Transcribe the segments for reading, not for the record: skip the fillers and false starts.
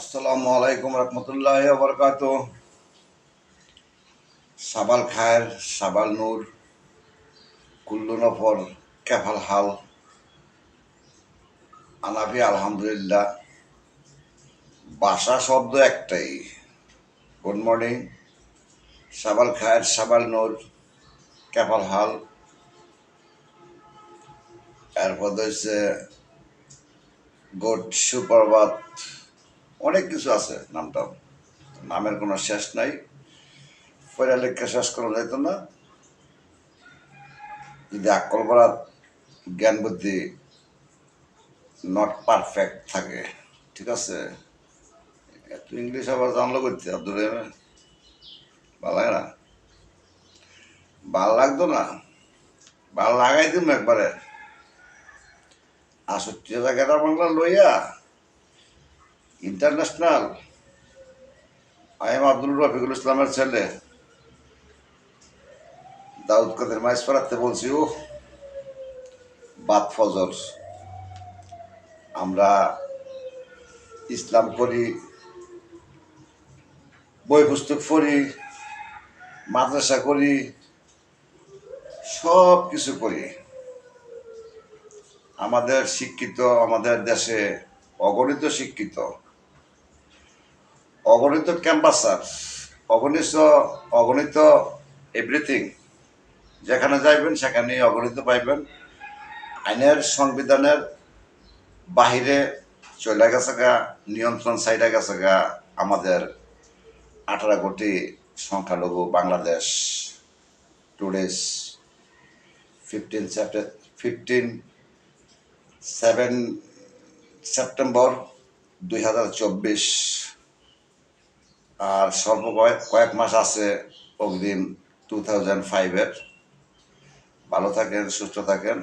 আসসালামু আলাইকুম রহমতুল্লাহ বরকাত। সাবাল খায়ের, সাবাল নূর, কুল্লু নফর, কেফাল হাল, আনাফি আলহামদুলিল্লাহ। ভাষা শব্দ একটাই। Good morning. সাবাল খায়ের, সাবাল নূর, কেফাল হাল। এরপর হচ্ছে গুড সুপ্রভাত। অনেক কিছু আছে নামটা, নামের কোনো শেষ নাই। পড়া লেখা শেষ করা যেত না যদি আকল করার জ্ঞান বুদ্ধি নট পারফেক্ট থাকে। ঠিক আছে, এত ইংলিশ আবার জানলো করতে আব্দুল রহিমের ভালো লাগে না, ভাল লাগতো না, ভাল লাগাই দিম একবারে। আসত্তি জায়গাটা বাংলা লইয়া international. I am Abdul Rafiqul ইসলামের ছেলে দাউদ কাদের মাইজ পড়াতে বলছি। ও বাদ ফজর আমরা ইসলাম করি, বই পুস্তক পড়ি, মাদ্রাসা করি, সব কিছু করি। আমাদের শিক্ষিত, আমাদের দেশে অগণিত শিক্ষিত, অগণিত ক্যাম্পাসার, অগণিত অগণিত এভরিথিং। যেখানে যাইবেন সেখানে অগণিত পাইবেন। আইনের সংবিধানের বাহিরে চলে গেছে গা, নিয়ন্ত্রণ সাইডে গেছে গা আমাদের 18 কোটি সংখ্যালঘু বাংলাদেশ। Today's 7 September 2024। আর স্বল্প কয়েক মাস আছে অগ্রিম 2005-এর। ভালো থাকেন, সুস্থ থাকেন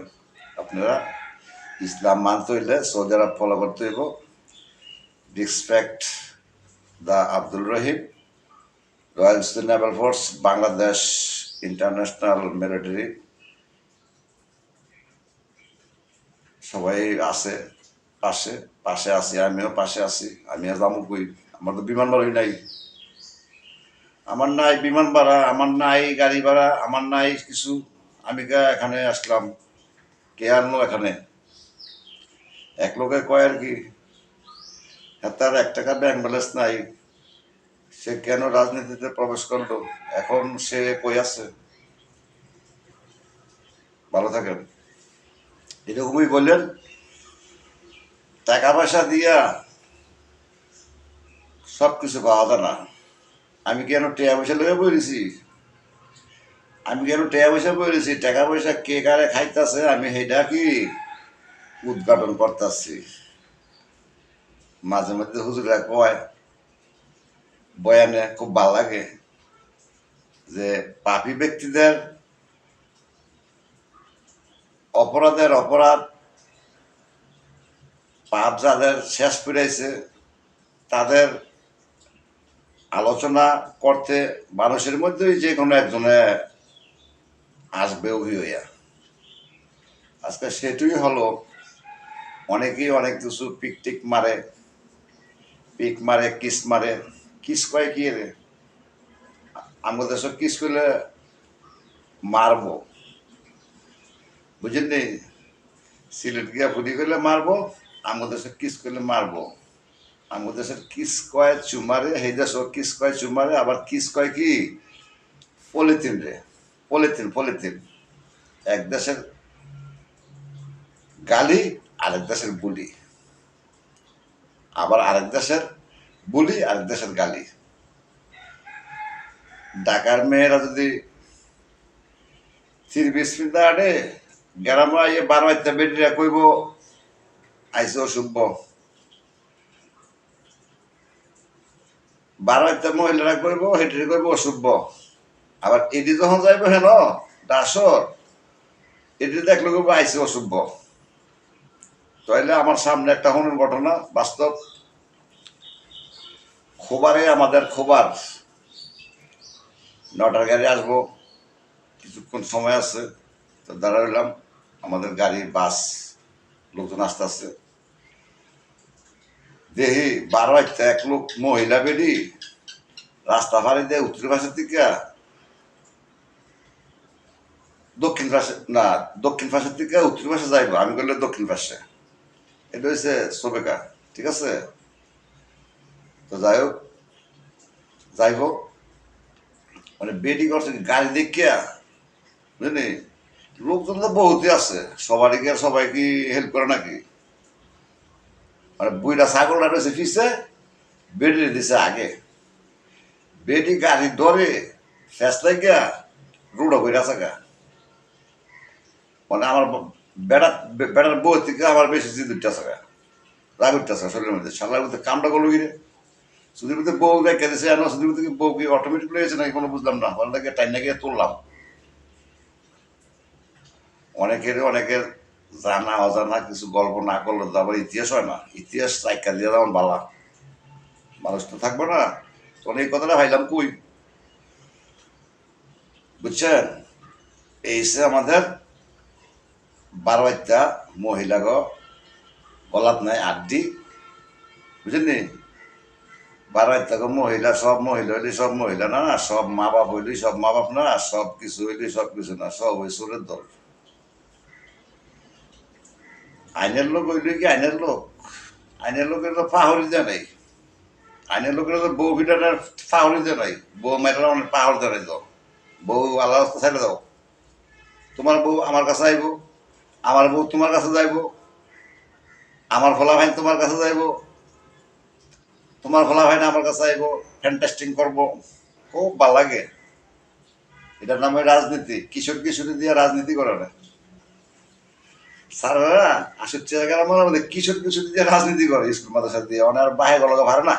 আপনারা। ইসলাম মানতে হইলে সৌদি আরব ফলো করতে হইব। Respect the Abdul Rahim, royal Naval force, Bangladesh international military. সবাই আছে পাশে, পাশে আছি, আমিও পাশে আছি। আমি আর যাবো কই? আমার তো বিমান ভাড়াই নাই, আমার নাই বিমান ভাড়া, আমার নাই গাড়ি ভাড়া, আমার নাই কিছু। আমি এখানে আসলাম, কে আনলো এখানে? এক লোকে কয় আর কি, তার 1 টাকা ব্যাংক ব্যালেন্স নাই, সে কেন রাজনীতিতে প্রবেশ করলো? এখন সে কই আছে? ভালো থাকেন। এরকমই বললেন, টাকা পয়সা দিয়া সব কিছু পাওয়া যায় না। আমি কেন টাকা পয়সা লইয়া বলেছি? আমি কেন টাকা পয়সা বলেছি? টাকা পয়সা কে কারে খাইতেছে আমি সেটা কি উদ্ঘাটন করতেছি। মাঝে মধ্যে হুজুরা কয় বয়ানে, খুব ভালো লাগে, যে পাপী ব্যক্তিদের অপরাধের অপরাধ, পাপ যাদের শেষ ফিরাইছে তাদের আলোচনা করতে মানুষের মধ্যেই যে কোনো একজনে আসবে হইয়া। আজকে সেটাই হলো, অনেকেই অনেক কিছু পিক টিক মারে, পিক মারে, কিস মারে। কিস কয় কি রে? আমাদের দেশে কিস করলে মারবো, বুঝেননি? সিলেট গিয়া ফুটি করলে মারবো, আমাদের দেশে কিস করলে মারবো। আমাদের দেশের কিস কয় চুমারে, সেই দেশ কিস কয় চুমারে, আবার কিস কয় কি পলিথিন রে, পলিথিন পলিথিন। এক দেশের গালি আরেক দেশের বুলি, আবার আরেক দেশের বুলি আরেক দেশের গালি। ঢাকার মেয়েরা যদি বিসমিল্লা আনে, গ্রামে আইয়ে 12 বেডিরা কইব আইসে অসভ্য। 12 মহিলারা কইব, হেঁটে কইব অসভ্য। আবার এটি যখন যাইব হেন দাসর, এটি দেখলে কইব আইসে অসভ্য। তাইলে আমার সামনে একটা হনুর ঘটনা বাস্তব। খোবারে, আমাদের খোবার 9টার গাড়ি আসবো, কিছুক্ষণ সময় আছে, তো দাঁড়াইলাম। আমাদের গাড়ি বাস, লোকজন আসতে আসতে দেখি 12 এক লোক মহিলা বেডি রাস্তা ফাড়ি দিয়ে উত্তর পাশের দিকে দক্ষিণ পাশে না দক্ষিণ পাশের দিকে উত্তর পাশে যাইবো, আমি করলে দক্ষিণ পাশে। এটা হচ্ছে সোবেকা, ঠিক আছে? তো যাই হোক, যাইব মানে বেডি করছে গাড়ি দেখিয়া, বুঝলি? লোকজন তো বহুতই আছে, সবারই কি আর সবাই কি হেল্প করে নাকি? মানে বুইটা ছাগলটা রয়েছে পিছে, বেডি দিছে আগে, বেডি গাড়ি ধরে ফেস লাগিয়া রোডে বইরা থাকা। মানে আমার বেড়া বেড়ার বউ থেকে আমার বেশি জিদ উঠতেছে, রাগ উঠতেছে শরীরের মধ্যে। সালার মধ্যে কামটা করলো কিরে, সুদীর মধ্যে বউ রেখে দিয়েছে, এনে সুদীর মধ্যে বউ কি অটোমেটিক হয়েছে নাকি কোনো বুঝলাম না। ওটাকে টাইনা গিয়ে তুললাম। অনেকের জানা অজানা কিছু গল্প না করলে তো আবার ইতিহাস হয় না। ইতিহাস চাইকা দিয়ে যেমন বালা, মানুষ তো থাকবো না। তখন এই কথাটা ভাইলাম কই, বুঝছেন? এই সে আমাদের 12টা মহিলা গলাত নাই আড্ডি, বুঝলেন? 12টা মহিলা, সব মহিলা হইলে সব মহিলা না, সব মা বাপ হইলে সব মা বাপ না, সব কিছু হইলে সব কিছু না, সব ওই সুরের দল। আইনের লোক হইলে কি আইনের লোক? আইনের লোকের তো পাহরি দেয় নাই। আইনের লোকের তো বউ ভিটার পাহরি দেয় নাই। বউ মেয়েরা অনেক পাহর দেয় তো। বউ আল্লাহ ছেড়ে দাও, তোমার বউ আমার কাছে আইব, আমার বউ তোমার কাছে যাইব, আমার ফলা ভাই তোমার কাছে যাইব, তোমার ফলা ভাই না আমার কাছে আইব, ফ্যান্টাস্টিং করবো, খুব ভাল লাগে। এটার নাম হয় রাজনীতি। কিশোর কিশোরী দিয়ে রাজনীতি করে না স্যাররা, 68 আমার মধ্যে কিশোর কিশোরী দিয়ে রাজনীতি করে স্কুল মাদ্রাসা দিয়ে। অনেক বাহে গলকে ভারে না,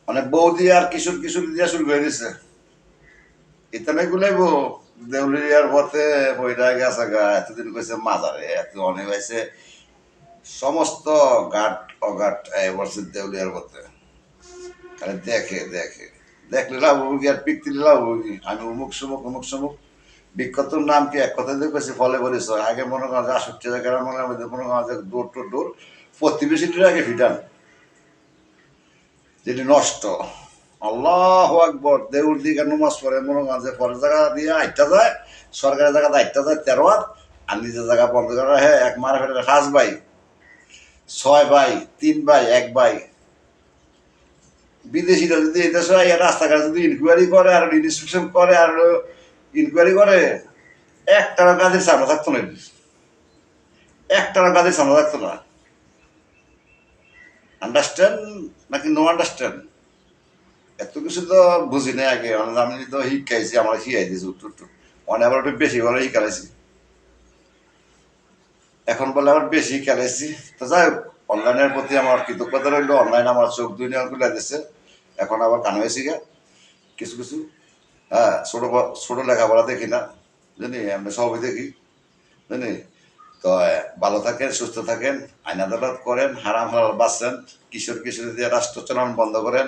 অনেক বউ দিয়ে আর কিশোর কিশোরী দিয়ে শুরু করে দিচ্ছে। ইতানে গুলাইবো দেউলিয়ার পথে বইটা গেছে গা, এতদিন কইছে মাজারে, এত অনেক হয়েছে সমস্ত ঘাট অঘাট বলছে দেউলিয়ার পথে। খালি দেখে দেখে, দেখলে লাভ হবো কি আর পিকতে লাভ হবো কি? আমি অমুক সমুক অমুক সমুক, বিখ্যাত নাম কি এক কথা দিয়ে কেছি ফলে পরিচয়। আগে মনে করেন যে 68 মনে মনে করেন যে দৌড় টোর দৌড় প্রতিবেশীটির আগে ফিটান, যেটি নষ্ট। আল্লাহ আকবর, দেউর দিকে নমাজ পড়ে মনে করেন যে পরের জায়গা দিয়ে আটটা যায়, সরকারের জায়গা আটটা যায় 13 হাত, আর নিজের জায়গা বন্ধ করা হ্যাঁ এক মারা ফেলে 5 ভাই 6 ভাই 3 ভাই 1 ভাই। বিদেশিরা যদি এই দেশে রাস্তাঘাট যদি ইনকোয়ারি করে আর ইনস্পেকশন করে আর ইনকোয়ারি করে, একটার কাজের সামনে থাকতো না, একটার কাজের সামনে থাকতো না। আন্ডারস্ট্যান্ড নাকি নো আন্ডারস্ট্যান্ড এত কিছু তো বুঝি না আগে। আমি তো শিখাইছি, আমার শিখাই দিয়েছি উত্তর অনেক আবার একটু বেশি বলে শিখাইছি, এখন বলে আবার বেশি খেলাইছি। তো যাই হোক, অনলাইনের প্রতি আমার কৃতজ্ঞতা রইল। অনলাইন আমার চোখ দুনিয়া খুলে দিচ্ছে, এখন আবার কান হয়েছি গা কিছু কিছু। হ্যাঁ, ছোট লেখাপড়া দেখি না, জানি আমি সবই দেখি, জানি। তো ভালো থাকেন, সুস্থ থাকেন, আইন আদালত করেন, হারাম হালাল বাঁচছেন, কিশোর কিশোরী দিয়ে রাষ্ট্র চালান বন্ধ করেন।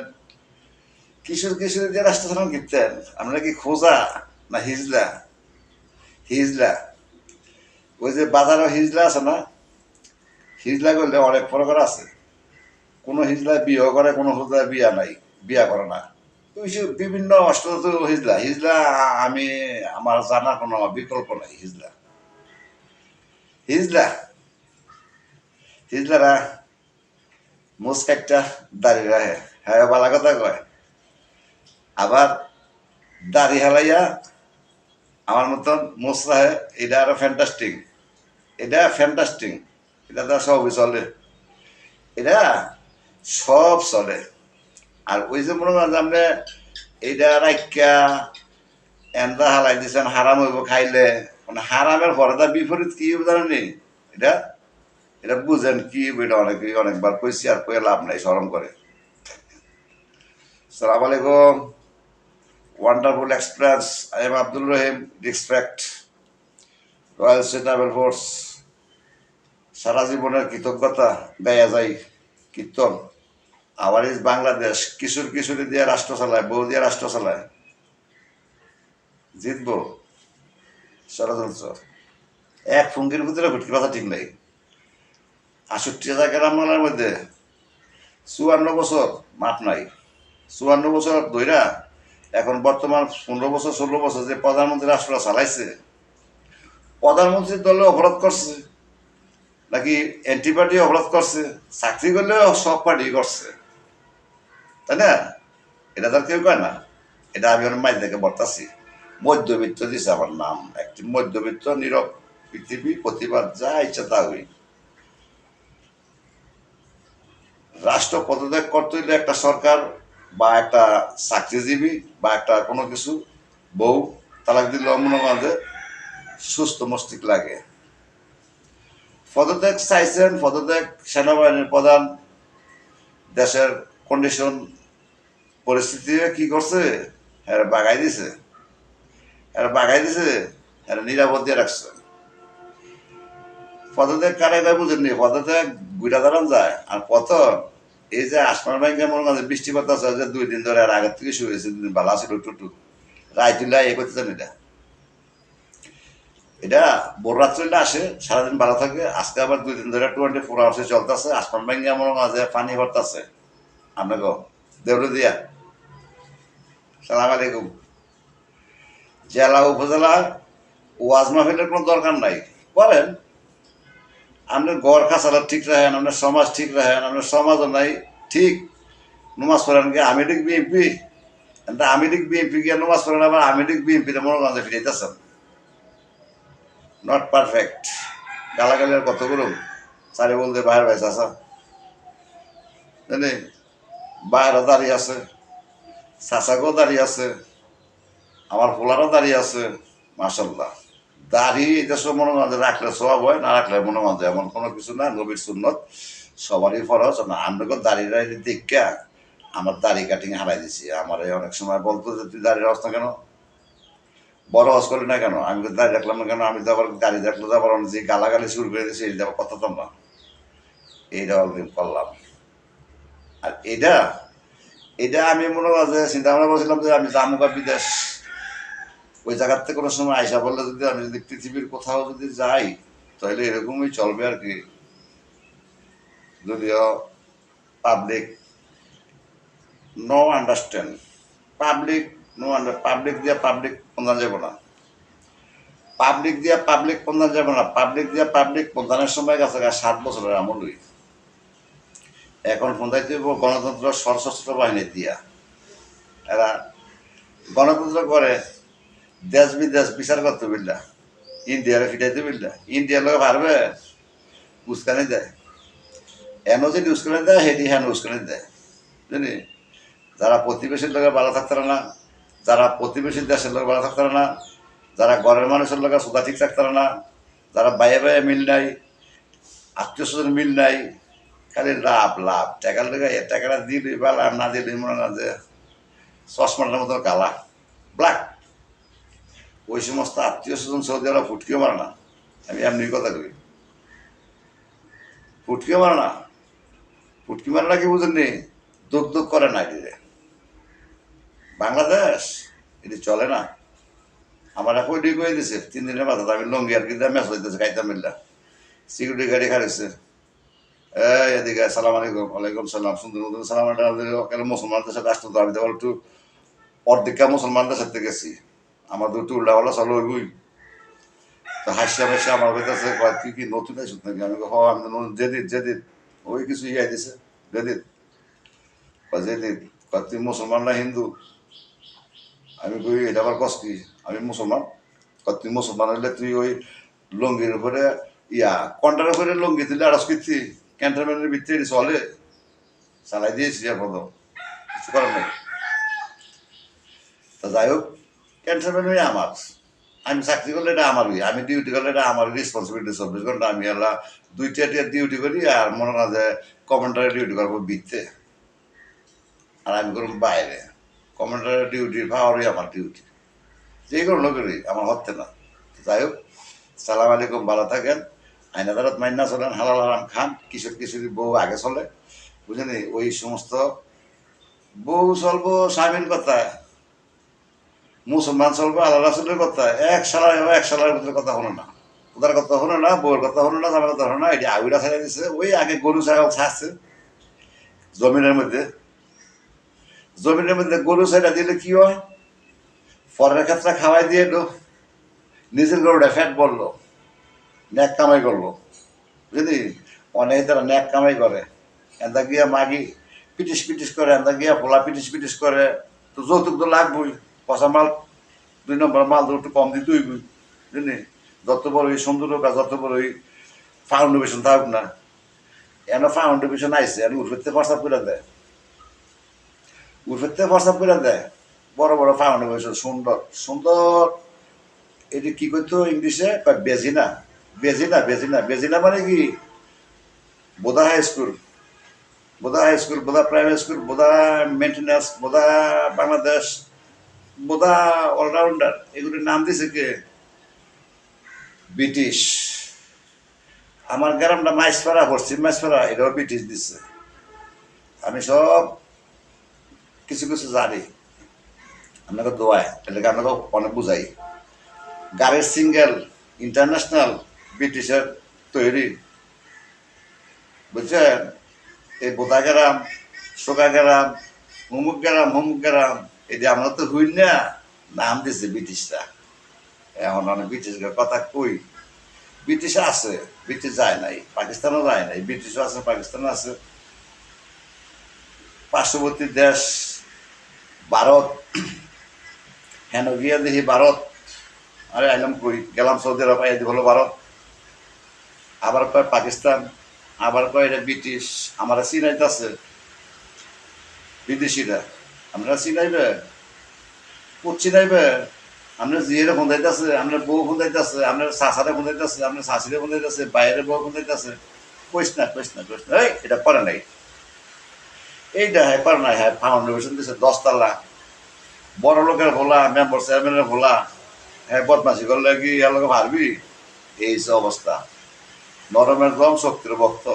কিশোর কিশোরী দিয়ে রাষ্ট্র চালান কিনতেন আমরা কি খোঁজা না হিজলা? হিজলা, ওই যে বাজারে হিজলা আছে না, হিজলা করলে অনেক প্রকার আছে। কোনো হিজলা বিয়ে করে, কোনো হিজলা বিয়া নাই, বিয়া করে না। বিভিন্ন অস্ত্র হিজলা হিজলা আমি আমার জানার কোনো বিকল্প নাই। হিজলা হিজলা হিজলারা মুস কাটটা দাঁড়িয়ে রাখে, হ্যাঁ বালা কথা কয়। আবার দাড়ি হালাইয়া আমার মতন মুস রাখে, এটা আরো ফ্যান্টাস্টিং, এটা ফ্যান্টাস্টিং, এটা তো সবই চলে, এটা সব চলে। আর ওই যে মনে করেন আপনি এইটা রাইকা এন্দা হালাই দিচ্ছেন হারাম হইব খাইলে, মানে হারামের পরে তার বিপরীত কি জানেনি? এটা এটা বুঝেন কি? এটা অনেকে অনেকবার কইছি আর কয়ে লাভ নাই, শরম করে। সালাম আলাইকুম, wonderful express, I am Abdul Rahim, district royal sea travel force. সারা জীবনের কৃতজ্ঞতা গায়া যায় কীর্তন। আবার ইজ বাংলাদেশ, কিশোর কিশোরী দিয়ে রাষ্ট্র চালায়, বউ দিয়ে রাষ্ট্র চালায়, জিতবো ষড়যন্ত্র। এক ফুঙ্গির ভিতরে ভুটকি কথা ঠিক নাই। 68,000 গ্রাম মালের মধ্যে 54 বছর মাপ নাই। 54 বছর ধইরা এখন বর্তমান 15 বছর 16 বছর যে প্রধানমন্ত্রী রাষ্ট্রটা চালাইছে, প্রধানমন্ত্রীর দলে অপরাধ করছে নাকি এন্টি পার্টি অপরাধ করছে? চাকরি করলেও সব পার্টি করছে, তাই না? এটা তার কেউ কয় না। এটা আমি আমার মাইল থেকে বর্তাছি। মধ্যবিত্ত দিছে আমার নাম, একটি মধ্যবিত্ত নীরব পৃথিবী, প্রতিবাদ যা ইচ্ছা তা হই। রাষ্ট্র পদত্যাগ করতে হইলে একটা সরকার বা একটা চাকরিজীবী বা একটা কোনো কিছু বউ তালাক দিলে মনে করেন যে সুস্থ মস্তিষ্ক লাগে। পদত্যাগ চাইছেন, পদত্যাগ সেনাবাহিনীর প্রধান দেশের কন্ডিশন পরিস্থিতি কি করছে, এরা বাগাই দিছে, এরা বাগাই দিছে, এরা নিরাপদ দিয়ে রাখছে। পদত্যাগ কারে কয় বুঝেননি? পদত্যাগ গুড়া দাঁড়ান যায় আর পতন এই যে আসমান ব্যাংকে মনে করেন বৃষ্টিপাত আছে যে 2 দিন ধরে আর আগের থেকে শুরু হয়েছে, 2 দিন ভালো ছিল টুটু রায় তুলে এ করতেছেন। এটা এটা বড় রাত্রিটা আসে, সারাদিন ভালো থাকে, আজকে আবার 2 দিন ধরে 24 আওয়ার্সে চলতেছে। আসমান ব্যাংকে মনে করেন যে পানি ভরতেছে। আপনাকে দেউলে দিয়া সালাম আলাইকুম। জেলা উপজেলা ওয়াজ মাহফিলের কোনো দরকার নাই, করেন আপনার ঘর খাসালা ঠিক রাখেন, আপনার সমাজ ঠিক রাখেন, আপনার সমাজও নাই ঠিক। নমাজ পড়েন কি আমেরিক বিএনপি? আমেরিক বিএনপি গিয়ে নমাজ পড়েন, আবার আমেরিক বিএনপিতে মনে করেন ফিরাইতেছেন। Not perfect. গালাগালি আর কত করুন? সারি বলতে বাইরে ভাইস আসা জানি, বাইরে দাঁড়িয়ে আছে, চাচাকেও দাঁড়িয়ে আছে, আমার পোলারও দাঁড়িয়ে আছে। মাসাল্লাহ দাড়ি এটা সব মনে করেন রাখলে সব হয়, না রাখলে মনে করেন এমন কোনো কিছু না। নবীর সুন্নত সবারই ফরজ না। আমরা দাড়ি রাড়ি দেখা আমার দাড়ি কাটিং হারাই দিছি। আমার অনেক সময় বলতো যে তুই দাড়ি রাখছ না কেন, বড় হজ করলি না কেন? আমি তো দাড়ি রাখলাম না কেন? আমি তো আবার দাড়ি রাখলে তো আবার যে গালাগালি শুরু করে দিয়েছি, এটা আবার কথা তো না। এইটা অলরেডি করলাম। আর এটা এটা আমি মনে হয় যে চিন্তা ভাবনা করেছিলাম যে আমি জামুকা বিদেশ, ওই জায়গার থেকে কোনো সময় আইসা বললে যদি আমি যদি পৃথিবীর কোথাও যদি যাই তাহলে এরকমই চলবে আর কি। যদিও public no understand, public no under, public দিয়ে পাবলিক প্রধান যাব না, পাবলিক দিয়ে পাবলিক প্রধান যাব না, পাবলিক দিয়ে পাবলিক প্রধানের সময় গেছে 7 বছরের আমলই। এখন পঞ্চায়েত গণতন্ত্র সশস্ত্র বাহিনী দিয়া এরা গণতন্ত্র করে, দেশ বিদেশ বিচার করতে বিল্লা, ইন্ডিয়ারে ফিটাইতে বিল্লা, ইন্ডিয়ার লোক পারবে উস্কানি দেয়। এনও যদি উস্কানি দেয় হেঁটি হ্যান উস্কানি দেয় জানি। যারা প্রতিবেশীর লোকের ভালো থাকতে না, যারা প্রতিবেশী দেশের লোক ভালো থাকতে না, যারা ঘরের মানুষের লোকের সোজা ঠিক থাকতে না, যারা বাইরে বাইরে মিল নাই, আত্মীয় স্বজন মিল নাই, খালি লাভ লাভ টাকার লেগে টাকাটা দিলি বেলা না দিলি মনে না যে চশমাটার মতো কালা ব্ল্যাক। ওই সমস্ত আত্মীয় স্বজন সৌদি আরব ফুটকিও মারে না। আমি এমনি কথা কই, ফুটকিও মারে না। ফুটকি মারে না কি বুঝেননি? দুঃখ দুঃখ করে না এটি। বাংলাদেশ এটি চলে না। আমার এখন ওইটি করে দিছে 3 দিনের মাথাতে আমি লঙ্গি আর কি মেস হইতেছে খাইতাম মিল্লা, সিকিউরিটি গাড়ি খারেছে। এদিকে সালাম আলাইকুম, ওয়ালাইকুম সালাম, সুন্দর মতো সালাম আলাইকুম। মুসলমানদের সাথে আসতো তো আমি তো একটু অর্ধেকটা মুসলমানদের সাথে গেছি, আমার দুটো উল্টা হলো চলো ওইগুই। তো হাসিয়া হাসিয়া আমার কাছে তুই কি নতুন আইসুত নাকি? আমি হ আমি তো যেদিন যেদিন ওই কিছু ইয়ে দিছে যেদিন যেদিন তুই মুসলমান না হিন্দু? আমি কই এটা আবার কস কি? আমি মুসলমান। তুই মুসলমান হইলে তুই ওই লঙ্গির উপরে কন্টার উপরে লঙ্গি দিলে আড়স করছি, ক্যান্টনমেন্টের ভিতরে চলে চালাই দিয়েছি এখন কিছু করার নাই। তা যাই হোক, ক্যান্টনমেন্ট আমার, আমি চাকরি করলে এটা আমারই, আমি ডিউটি করলে এটা আমার রেসপন্সিবিলিটি। 24 ঘন্টা আমি এলা 2টা ডিউটি করি আর মনে হয় যে কমেন্টারে ডিউটি করবো বিতে, আর আমি করব বাইরে। কমেন্টারের ডিউটি পাওয়ারই আমার ডিউটি, যে কোনো লোকেরই আমার হচ্ছে না। যাই হোক, সালাম আলাইকুম, ভালো থাকেন, আইন আদালত মাইনা চলেন, হালাল হারাম খান, কিশোর কিশোরী বউ আগে চলে বুঝলেন। ওই সমস্ত বউ চলবো স্বামীর কথায়, মুসলমান চলবো আল্লাহ রাসুলের কথায়, এক সালার ভিতরে কথা হলো না। ওদের কথা হলো না, বউর কথা হলো না, আমার কথা হলো না, এটি আগুরা ছেড়ে দিচ্ছে। ওই আগে গরু ছাগল ছাড়ছে জমিনের মধ্যে, জমিনের মধ্যে গরু ছেড়ে দিলে কি হয়, পরের ক্ষেত্রে খাওয়াই দিয়ে নিজের গরুটা ফ্যাট বললো, ন্যাক কামাই করলো, বুঝলি? অনেকে তারা ন্যাক কামাই করে, এন্দা গিয়া মাগি পিটিস পিটিস করে, এন্দা গিয়া পোলা পিটিস পিটিস করে। তো যৌতুক তো লাগবই, পচা মাল 2 নম্বর মাল তো একটু কম দিতেই বুঝলি? যত বড় ওই সুন্দর হোক আর যত বড় ওই ফাউন্ডেশন থাকুক না, এনে ফাউন্ডেশন আইসে এনে উঠতে প্রস্তাব করে দেয়, উঠতে প্রস্তাব করে দেয়, বড় বড় ফাউন্ডেশন সুন্দর সুন্দর। এটি কি করতো ইংলিশে, বেজিনা, বেজিনা, বেজিনা, বেজিনা মানে কি, Bodha high school, Bodha high school, Bodha primary school, Bodha maintenance, Bodha Bangladesh, Bodha allrounder, এগুলির নাম দিছে কে? ব্রিটিশ। আমার গ্রামটা মাইসপাড়া, পশ্চিম মাইসপাড়া, এটাও ব্রিটিশ দিচ্ছে। আমি সব কিছু কিছু জানি, আপনাকে দোয়ায়, এটাকে আপনাকে অনেক বুঝাই। গাড়ির সিঙ্গেল ইন্টারন্যাশনাল ব্রিটিশের তৈরি, বুঝছেন? এই বোদা গ্রাম, সোগা গ্রাম, হুমুক গ্রাম, হুমুক গ্রাম, এটি আমরা তো হইল না, নাম দিছে ব্রিটিশরা। এখন অনেক ব্রিটিশের কথা কই, ব্রিটিশ আছে, ব্রিটিশ যায় নাই, পাকিস্তানও যায় নাই, ব্রিটিশও আছে, পাকিস্তানও আছে। পার্শ্ববর্তী দেশ ভারত, হেন গিয়া দেখি ভারত, আরে আইলাম কই, গেলাম সৌদি আরব, এই হলো ভারত, আবার কয় পাকিস্তান, আবার কয় এটা ব্রিটিশ। আমরা চিনাইতেছে বিদেশিরা, আপনারা চিনাইবে, কোচ চিনাইবে, আপনার জিয়েরে ফোঁদাইতেছে, আপনার বউ ফোঁদাইতেছে, আপনার শাসারে ফোঁদাইতেছে, আপনার শাশুড়ে ফোঁদাইতেছে, বাইরে বউ ফোঁদাইতেছে, কইস না, কইস না, কইস না, এই এটা করে নাই, এইটা হ্যাঁ করে নাই, হ্যাঁ ফাউন্ডেশন দিচ্ছে 10 তলা, বড় লোকের ভোলা, মেম্বার চেয়ারম্যানের ভোলা, হ্যাঁ বদমাসি করলে কি এলাকা পারবি? এই যে অবস্থা। নরমের দম শক্তির ভক্ত,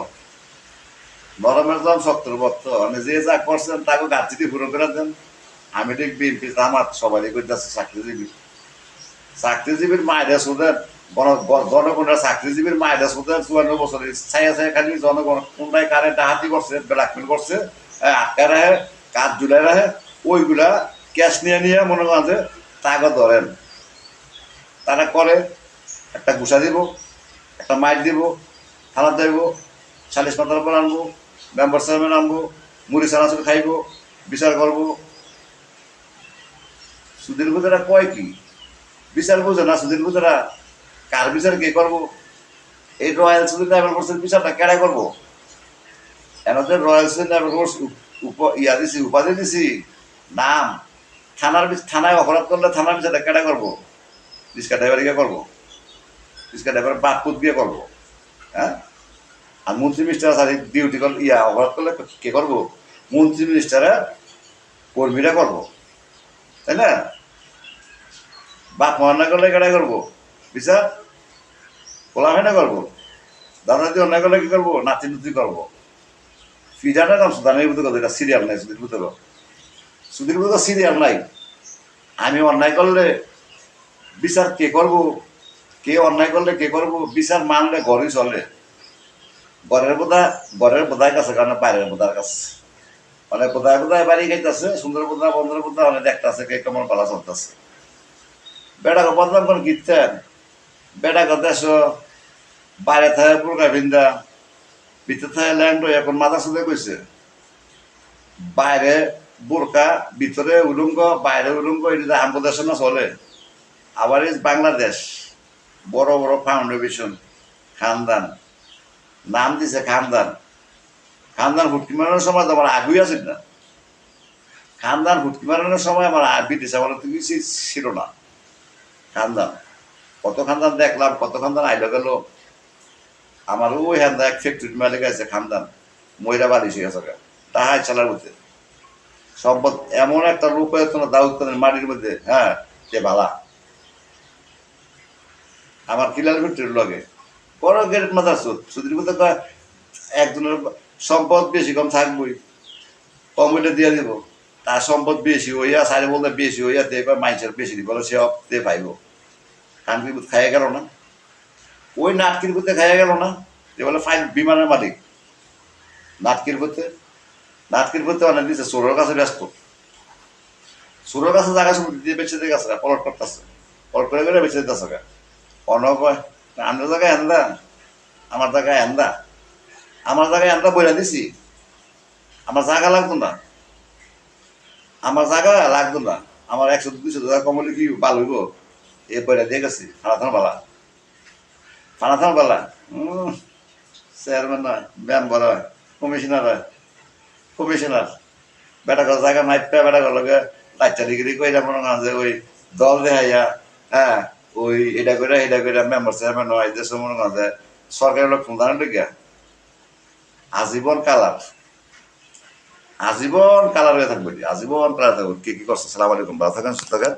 নরমের দম শক্তির ভক্ত, মানে যে যা করছেন তাকে গাছিটি পুরো করে দেন। আমি ঠিক বিএনপি আমার সবাই করতেছে চাকরিজীবী, চাকরিজীবীর মায়েরা সুদের, জনগণের চাকরিজীবীর মায়েরা সুদের 54 বছর ছায়া ছায়া খালি জনগণ কোনটায় কারে ডাহাতি করছে, ব্ল্যাকমেল করছে, আটকা রাখে, কাজ জুলাই রাখে, ওইগুলা ক্যাশ নিয়ে নিয়ে মনে করেন যে তাকে ধরেন, তারা করে একটা ঘুষা দিব, একটা মাইট দিব, থানা দেব, 40 মাতার পর আনবো, মেম্বার চেয়ারম্যান আনবো, মুড়ি চানাচুর খাইব, বিচার করবো। সুধীর বুঝেরা কয় কি বিচার বুঝে না, সুধীর বুঝেরা কার বিচার কে করবো? এই রয়্যাল সুধীর ড্রাইভার কোর্সের বিচারটা কেডা করবো? এনাদের রয়্যাল সুধীর ড্রাইভার কোর্স ইয়া দিছি, উপাধি দিছি, নাম, থানায় অপরাধ করলে থানার বিচারটা কেডা করবো? রিক্সা ড্রাইভার গিয়ে করবো, রিক্সা ড্রাইভার বাপ পুত গিয়ে করবো, হ্যাঁ? আর মন্ত্রী মিনিস্টার আছে ডিউটি করলে, অপরাধ করলে কে করবো? মন্ত্রী মিনিস্টারে, কর্মীরা করবো, তাই না? বাপ মা অন্যায় করলে কেডা করবো বিচার? পোলা হয় না করবো, দাদা যদি অন্যায় করলে কি করবো? নাতি নুতি করবো। ফিজাটা নাম সুদানের বুঝতে কথা, এটা সিরিয়াল নাই সুধীর বুঝতে, সুধীর বুঝতে সিরিয়াল নাই। আমি অন্যায় করলে বিচার কে করবো, কে অন্যায় করলে কে করবো, বিচার মানলে ঘরই চলে। ঘরের বোধায় কাছে, কারণ বাইরের বোধার কাছে অনেক বোধায় বোধায় বাড়ি খাইতেছে, সুন্দর বোধা বন্ধের বোধা অনেক দেখতেছে কে কেমন পালা চলতেছে। বেটাকে বদনাম করে গিতেন, বেটাকে দেশ বাইরে থাকে পুরকা ভিন্দা, ভিতরে থাকে ল্যান্ড, এখন মাথা সুদে কইছে, বাইরে বোরকা, ভিতরে উলুঙ্গ, বাইরে উলুঙ্গ, এটা আমাদের দেশে না চলে। আবার এই বাংলাদেশ বড় বড় ফাউন্ডেশন, খানদান, নাম দিছে খানদান, খানদান হুটকি মারানোর সময় তো আমার আগুই আছে না, খানদান হুটকি মারানোর সময় আমার ব্রিটিশ আমার তো কিছু ছিল না। খানদান, কত খানদান দেখলাম, কত খানদান আইলো গেল। আমার ওই হ্যান্দা এক ফ্যাক্টরি মালিক আছে খানদান, ময়রা বালিশ হয়ে গেছে, তাহাই চালার মধ্যে সম্পদ এমন একটা রূপ হয়েছে না দাউদ মাটির মধ্যে, হ্যাঁ সে ভালা। আমার কিলার ফ্যাক্টরির লগে বড় গেট মাথার সুদ, সুদের মধ্যে একজনের সম্পদ বেশি কম থাকবই, কম হইলে দিয়ে দিব, তার সম্পদ বেশি হইয়া সাড়ে বলতে বেশি হইয়া দেবে মাইসের বেশি দিব, সে দিয়ে পাইব, কানকি খাইয়ে গেল না। ওই নাটকির পুঁতে খাইয়া গেল না, যে বলে ফাইল বিমানের মালিক নাটকির পুঁতে। নাটকির পুঁতে অনেক দিচ্ছে চোরের কাছে ব্যস্ত, চোরের কাছে জায়গা সব দিয়ে বেঁচে দিয়ে গেছে, পলট করতেছে, পলট করে করে বেঁচে দিতেছে। অন্য কয় আপনার জায়গায় এন্দা, আমার জায়গায় এন্দা, আমার জায়গায় এন্দা বইরা দিছি, আমার জায়গা লাগতো না, আমার জায়গা লাগতো না, আমার 100-200 টাকা কমলে কি ভালো হইব, এ বইরা দিয়ে গেছি ফানাথান বালা, ফানাথান বালা। চেয়ারম্যান নয়, মেম্বার হয়, কমিশনার হয়, কমিশনার বেটা কর জায়গা মাইপা বেটা কর লগে লাইচা ডিগ্রি কইরা মনে করেন যে ওই দল দেখাইয়া, হ্যাঁ ওই এটা করে মেম্বার চেয়ারম্যান হয়, দেশ মনে করেন যে সরকারের লোক ফোন দাঁড়ান ঢুকিয়া আজীবন কালার, আজীবন কালার হয়ে থাকবে, আজীবন কালার থাকবে। কি কি করছে? সালাম আলাইকুম, ভালো থাকেন, সুস্থ থাকেন।